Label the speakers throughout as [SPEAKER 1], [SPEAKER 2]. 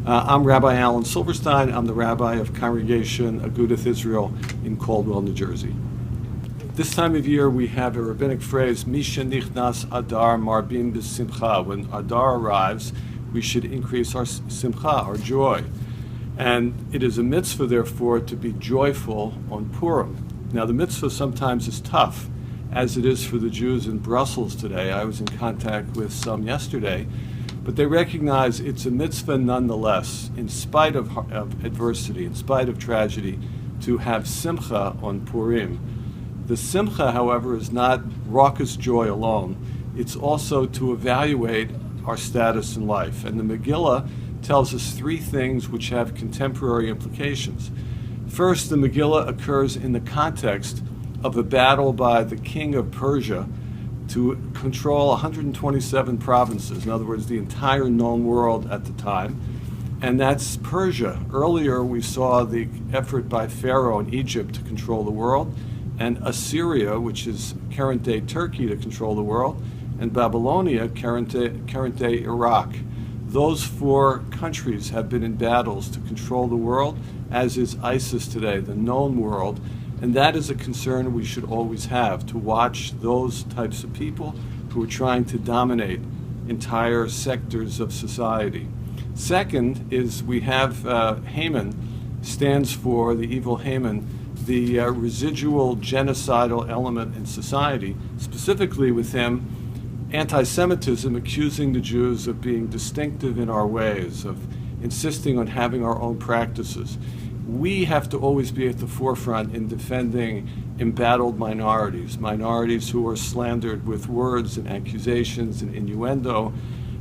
[SPEAKER 1] I'm Rabbi Alan Silverstein. I'm the rabbi of Congregation Agudath Israel in Caldwell, New Jersey. This time of year we have a rabbinic phrase, Misha Nichnas Adar Marbim B'Simcha. When Adar arrives, we should increase our simcha, our joy. And it is a mitzvah, therefore, to be joyful on Purim. Now, the mitzvah sometimes is tough, as it is for the Jews in Brussels today. I was in contact with some yesterday, but they recognize it's a mitzvah nonetheless, in spite of adversity, in spite of tragedy, to have simcha on Purim. The simcha, however, is not raucous joy alone. It's also to evaluate our status in life. And the Megillah tells us three things which have contemporary implications. First, the Megillah occurs in the context of a battle by the king of Persia to control 127 provinces, in other words, the entire known world at the time, and that's Persia. Earlier, we saw the effort by Pharaoh in Egypt to control the world, and Assyria, which is current-day Turkey, to control the world, and Babylonia, current-day Iraq. Those four countries have been in battles to control the world, as is ISIS today, the known world. And that is a concern we should always have, to watch those types of people who are trying to dominate entire sectors of society. Second is we have Haman, stands for, the evil Haman, the residual genocidal element in society, specifically with him, anti-Semitism, accusing the Jews of being distinctive in our ways, of insisting on having our own practices. We have to always be at the forefront in defending embattled minorities who are slandered with words and accusations and innuendo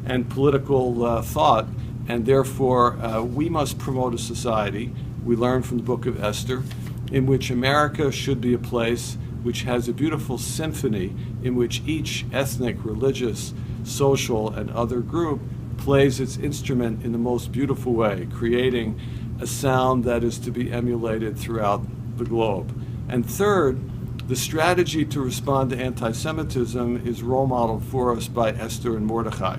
[SPEAKER 1] and political thought, and therefore we must promote a society, we learn from the book of Esther, in which America should be a place which has a beautiful symphony in which each ethnic, religious, social, and other group plays its instrument in the most beautiful way, creating a sound that is to be emulated throughout the globe. And third, the strategy to respond to anti-Semitism is role modeled for us by Esther and Mordechai.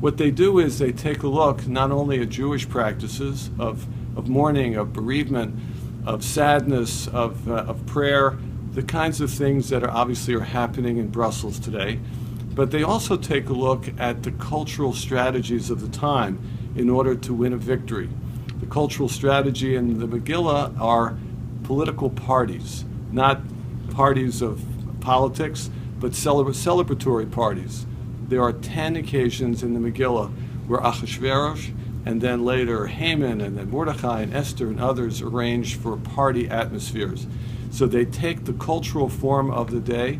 [SPEAKER 1] What they do is they take a look not only at Jewish practices of mourning, of bereavement, of sadness, of prayer, the kinds of things that obviously are happening in Brussels today, but they also take a look at the cultural strategies of the time in order to win a victory. The cultural strategy in the Megillah are political parties, not parties of politics, but celebratory parties. There are 10 occasions in the Megillah where Achashverosh, and then later Haman, and then Mordechai and Esther and others arrange for party atmospheres. So they take the cultural form of the day,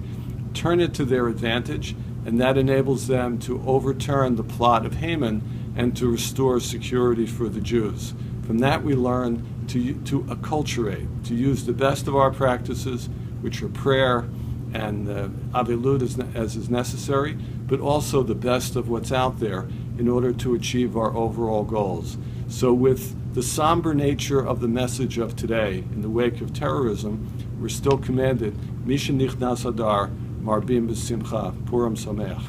[SPEAKER 1] turn it to their advantage, and that enables them to overturn the plot of Haman and to restore security for the Jews. From that we learn to acculturate, to use the best of our practices, which are prayer and avilut as is necessary, but also the best of what's out there in order to achieve our overall goals. So with the somber nature of the message of today, in the wake of terrorism, we're still commanded, Misha Nichnas Adar, Marbim B'Simcha, Purim Sameach.